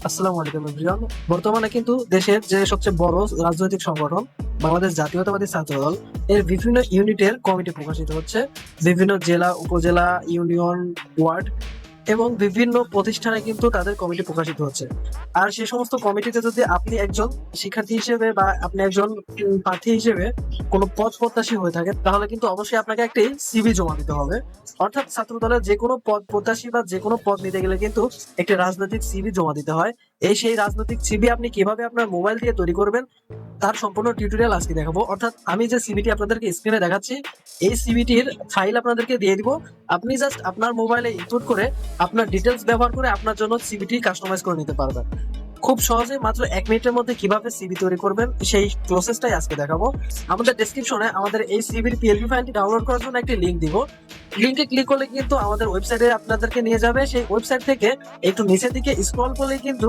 আসসালামু আলাইকুম এভরিওয়ান। বর্তমানে কিন্তু দেশের যে সবচেয়ে বড় রাজনৈতিক সংগঠন বাংলাদেশ জাতীয়তাবাদী ছাত্রদল এর বিভিন্ন ইউনিটের কমিটি প্রকাশিত হচ্ছে। বিভিন্ন জেলা, উপজেলা, ইউনিয়ন, ওয়ার্ড এবং বিভিন্ন প্রতিষ্ঠানে কিন্তু তাদের কমিটি প্রকাশিত হচ্ছে। আর সেই সমস্ত কমিটিতে যদি আপনি একজন শিক্ষার্থী হিসেবে বা আপনি একজন প্রার্থী হিসেবে কোনো পদ প্রত্যাশী হয়ে থাকেন, তাহলে কিন্তু অবশ্যই আপনাকে একটি সিভি জমা দিতে হবে। অর্থাৎ ছাত্র দলের যে কোনো পদ প্রত্যাশী বা যে কোনো পদ নিতে গেলে কিন্তু একটি রাজনৈতিক সিভি জমা দিতে হয়। সেই রাজনৈতিক সিভি আপনি কিভাবে আপনার মোবাইল দিয়ে তৈরি করবেন তার সম্পূর্ণ টিউটোরিয়াল আজকে দেখাবো। অর্থাৎ আমি যে সিভিটি আপনাদেরকে স্ক্রিনে দেখাচ্ছি, এই সিভিটির ফাইল আপনাদেরকে দিয়ে দিব। আপনি জাস্ট আপনার মোবাইলে ইনপুট করে আপনার ডিটেলস ব্যবহার করে আপনার জন্য সিভিটি কাস্টমাইজ করে নিতে পারবেন। খুব সহজে মাত্র 1 মিনিটের মধ্যে কিভাবে সিভি তৈরি করবেন সেই প্রসেসটাই আজকে দেখাবো। আমাদের ডেসক্রিপশনে আমাদের এই সিভির পিএলপি ফাইলটি ডাউনলোড করার জন্য একটি লিংক দিব। লিংকে ক্লিক করলে কিন্তু আমাদের ওয়েবসাইটে আপনাদেরকে নিয়ে যাবে। সেই ওয়েবসাইট থেকে একটু নিচের দিকে স্ক্রল করলে কিন্তু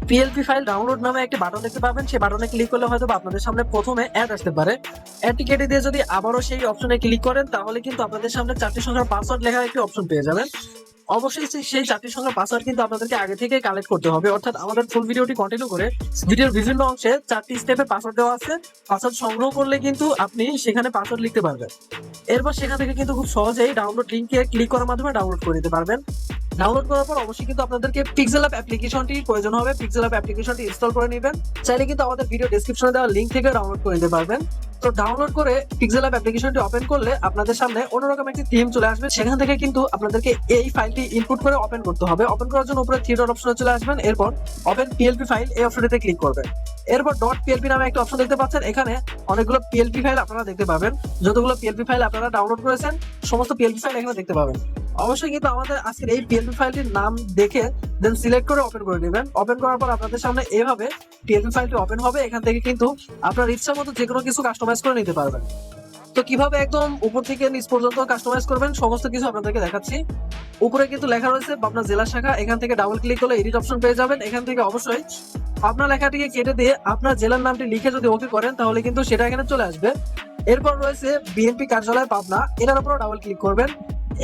পিএলপি ফাইল ডাউনলোড নামে একটি বাটন দেখতে পাবেন। সেই বাটনে ক্লিক করলে হয়তো আপনাদের সামনে প্রথমে অ্যাড আসতে পারে। অ্যাডটি কেটে দিয়ে যদি আবারও সেই অপশনে ক্লিক করেন তাহলে কিন্তু আপনাদের সামনে 4টি সংখ্যার পাসওয়ার্ড লেখা একটি অপশন পেয়ে যাবেন। অবশ্যই সেই 4টি সংখ্যার পাসওয়ার্ড কিন্তু আপনাদেরকে আগে থেকে কালেক্ট করতে হবে। অর্থাৎ আমাদের ফুল ভিডিওটি কন্টিনিউ করে ভিডিওর বিভিন্ন অংশে 4টি স্টেপে পাসওয়ার্ড দেওয়া আছে। পাসওয়ার্ড সংগ্রহ করলে কিন্তু আপনি সেখানে পাসওয়ার্ড লিখতে পারবেন। এরপর সেখান থেকে কিন্তু খুব সহজেই ডাউনলোড লিংকে ক্লিক করার মাধ্যমে ডাউনলোড করে নিতে পারবেন। ডাউনলোড করার পর অবশ্যই কিন্তু আপনাদেরকে পিক্সেল অ্যাপ অ্যাপ্লিকেশনটি প্রয়োজন হবে। পিক্সেল অ্যাপ অ্যাপ্লিকেশনটি ইনস্টল করে নেবেন। চাইলে কিন্তু আমাদের ভিডিও ডেসক্রিপশনে দেওয়া লিংক থেকে ডাউনলোড করে নিতে পারবেন। তো ডাউনলোড করে পিক্সেল অ্যাপ অ্যাপ্লিকেশনটি ওপেন করলে আপনাদের সামনে অন্যরকম একটি থিম চলে আসবে। সেখান থেকে কিন্তু আপনাদেরকে এই ফাইলটি ইনপুট করে ওপেন করতে হবে। ওপেন করার জন্য উপরে থ্রি ডট অপশনে চলে আসবেন। এরপর ওপেন পিএলপি ফাইল এই অপশনটিতে ক্লিক করবেন। এরপর ডট পিএলপি নামে একটা অপশন দেখতে পাচ্ছেন। এখানে অনেকগুলো পিএলপি ফাইল আপনারা দেখতে পাবেন। যতগুলো পিএলপি ফাইল আপনারা ডাউনলোড করেছেন সমস্ত পিএলপি ফাইল এখানে দেখতে পাবেন। অবশ্যই কিন্তু আমাদের আজকের এই পিএলপি ফাইলটির নাম দেখে দেন সিলেক্ট করে ওপেন করে নেবেন। ওপেন করার পর আপনাদের সামনে এভাবে পিএলপি ফাইলটি ওপেন হবে। এখান থেকে কিন্তু আপনার ইচ্ছা মতো যে কোনো কিছু কাস্টমাইজ করে নিতে পারবেন। তো কিভাবে একদম উপর থেকে নিচ পর্যন্ত কাস্টমাইজ করবেন সমস্ত কিছু আপনাদেরকে দেখাচ্ছি। উপরে কিন্তু লেখা রয়েছে পাবনা জেলা শাখা। এখান থেকে ডাবল ক্লিক করলে এডিট অপশন পেয়ে যাবেন। এখান থেকে অবশ্যই আপনার লেখাটিকে কেটে দিয়ে আপনার জেলার নামটি লিখে যদি ওকে করেন তাহলে কিন্তু সেটা এখানে চলে আসবে। এরপর রয়েছে বিএনপি কার্যালয় পাবনা, এটার উপর ডাবল ক্লিক করবেন।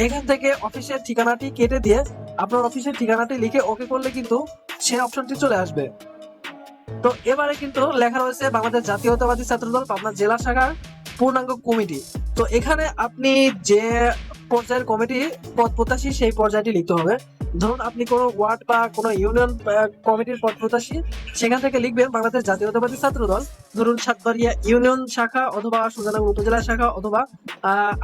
এখান থেকে অফিসের ঠিকানাটি কেটে দিয়ে আপনার অফিসের ঠিকানাটি লিখে ওকে করলে কিন্তু সেই অপশনটি চলে আসবে। তো এবারে কিন্তু লেখা রয়েছে বাংলাদেশ জাতীয়তাবাদী ছাত্রদল পাবনা জেলা শাখার পূর্ণাঙ্গ কমিটি। তো এখানে আপনি যে পর্যায়ের কমিটি পদ প্রত্যাশী সেই পর্যায়টি লিখতে হবে। ধরুন আপনি কোনো ওয়ার্ড বা কোনো ইউনিয়ন কমিটির পদ প্রত্যাশী, সেখান থেকে লিখবেন বাংলাদেশ জাতীয়তাবাদী ছাত্রদল। ধরুন সাতবাড়িয়া ইউনিয়ন শাখা অথবা সুজানগর উপজেলা শাখা অথবা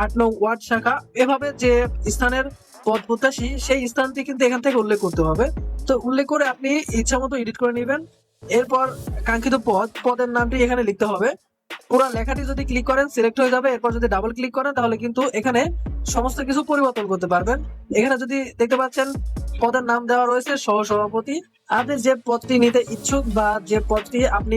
8 নং ওয়ার্ড শাখা, এভাবে যে স্থানের পদ প্রত্যাশী সেই স্থানটি কিন্তু এখান থেকে উল্লেখ করতে হবে। তো উল্লেখ করে আপনি ইচ্ছা মতো এডিট করে নেবেন। এরপর কাঙ্ক্ষিত পদের নামটি এখানে লিখতে হবে। পুরো লেখাটি যদি ক্লিক করেন সিলেক্ট হয়ে যাবে। এরপর যদি ডাবল ক্লিক করেন তাহলে কিন্তু এখানে সমস্ত কিছু পরিবর্তন করতে পারবেন। এখানে যদি দেখতে পাচ্ছেন পদের নাম দেওয়া রয়েছে সহ সভাপতি। আপনি যে পদটি নিতে ইচ্ছুক বা যে পদটি আপনি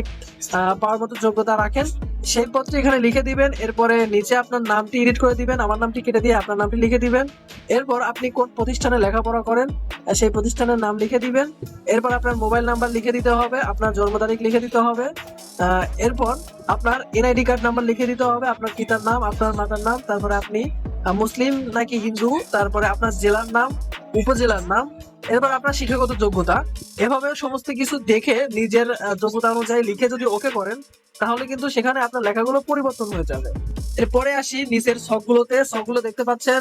পাওয়ার মতো যোগ্যতা রাখেন সেই পদটি এখানে লিখে দিবেন। এরপরে নিচে আপনার নামটি এডিট করে দিবেন, আমার নামটি কেটে দিয়ে আপনার নামটি লিখে দিবেন। এরপর আপনি কোন প্রতিষ্ঠানে লেখাপড়া করেন সেই প্রতিষ্ঠানের নাম লিখে দিবেন। এরপর আপনার মোবাইল নাম্বার লিখে দিতে হবে, আপনার জন্ম তারিখ লিখে দিতে হবে। এরপর আপনার এনআইডি কার্ড নাম্বার লিখে দিতে হবে, আপনার পিতার নাম, আপনার মাতার নাম, তারপরে আপনি মুসলিম নাকি হিন্দু, তারপরে আপনার জেলার নাম, উপজেলার নাম, এরপর আপনার শিক্ষাগত যোগ্যতা। এভাবে সমস্ত কিছু দেখে নিজের যোগ্যতা অনুযায়ী লিখে যদি ওকে করেন তাহলে কিন্তু সেখানে আপনার লেখাগুলো পরিবর্তন হয়ে যাবে। এরপরে আসি নিচের ছকগুলোতে। ছকগুলো দেখতে পাচ্ছেন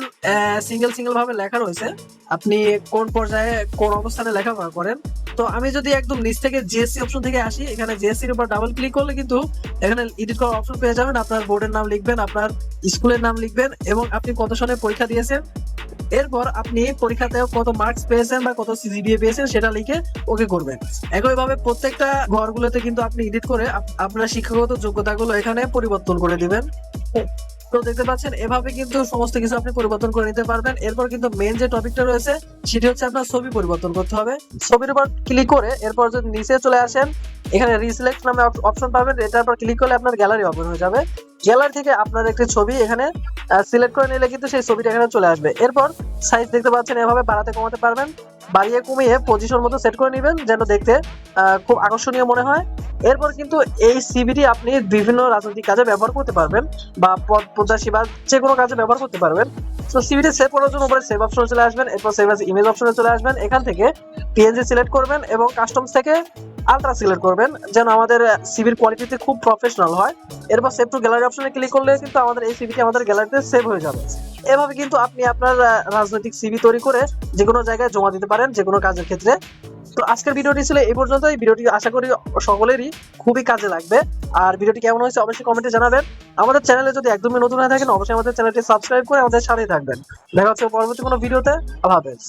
সিঙ্গেল সিঙ্গেল ভাবে লেখা রয়েছে আপনি কোন পর্যায়ে কোন অবস্থানে লেখাপড়া করেন। তো আমি যদি একদম নিচ থেকে জিএসসি অপশন থেকে আসি, এখানে জিএসসি এর উপর ডাবল ক্লিক করলে কিন্তু এখানে এডিট করার অপশন পেয়ে যাবেন। আপনার বোর্ডের নাম লিখবেন, আপনার স্কুলের নাম লিখবেন এবং আপনি কত সালে পরীক্ষা দিয়েছেন। এরপর আপনি পরীক্ষাতে কত মার্কস পেয়েছেন বা কত সিজিপিএ পেয়েছেন সেটা লিখে ওকে করবেন। একইভাবে প্রত্যেকটা ঘরগুলোতে কিন্তু আপনি এডিট করে আপনার শিক্ষাগত যোগ্যতাগুলো এখানে পরিবর্তন করে দিবেন। তো দেখতে পাচ্ছেন এভাবে কিন্তু সমস্ত কিছু আপনি পরিবর্তন করে নিতে পারবেন। এরপর কিন্তু মেন যে টপিকটা রয়েছে সেটি হচ্ছে আপনার ছবি পরিবর্তন করতে হবে। ছবির উপর ক্লিক করে এরপর যদি নিচে চলে আসেন এখানে রিসিলেক্ট নামে অপশন পাবেন। এটার উপর ক্লিক করলে আপনার গ্যালারি ওপেন হয়ে যাবে। গ্যালারি থেকে আপনার একটি ছবি এখানে সিলেক্ট করে নিলে কিন্তু সেই ছবিটা এখানে চলে আসবে। এরপর সাইজ দেখতে পাচ্ছেন এভাবে বাড়াতে কমাতে পারবেন। বাড়িয়ে কমিয়ে পজিশন মতো সেট করে নেবেন যেন দেখতে খুব আকর্ষণীয় মনে হয়। এরপর কিন্তু এই সিভিটি আপনি বিভিন্ন রাজনৈতিক কাজে ব্যবহার করতে পারবেন বা পদ প্রত্যাশী বা যে কোনো কাজে ব্যবহার করতে পারবেন। তো সিভিটি সেভ করার জন্য উপরে সেভ অপশনে চলে আসবেন, এরপর সেভ অ্যাজ ইমেজ অপশনে চলে আসবেন। এখান থেকে পিএনজি সিলেক্ট করবেন এবং কাস্টমস থেকে আলট্রা সিলেক্ট করবেন, যেন আমাদের সিভির কোয়ালিটিতে খুব প্রফেশনাল হয়। এরপর সেভ টু গ্যালারি অপশনে ক্লিক করলে কিন্তু আমাদের এই সিভিটি আমাদের গ্যালারিতে সেভ হয়ে যাবে। এভাবে কিন্তু আপনি আপনার রাজনৈতিক সিভি তৈরি করে যে কোনো জায়গায় জমা দিতে পারেন, যে কোনো কাজের ক্ষেত্রে। তো আজকের ভিডিওটি ছিল এই পর্যন্তই। ভিডিওটি আশা করি সকলেরই খুবই কাজে লাগবে। আর ভিডিওটি কেমন হয়েছে অবশ্যই কমেন্টে জানাবেন। আমাদের চ্যানেলে যদি একদমই নতুন হয়ে থাকেন অবশ্যই আমাদের চ্যানেলটি সাবস্ক্রাইব করে আমাদের সাথেই থাকবেন। দেখা হচ্ছে পরবর্তী কোনো ভিডিওতে। আল্লাহ হাফেজ।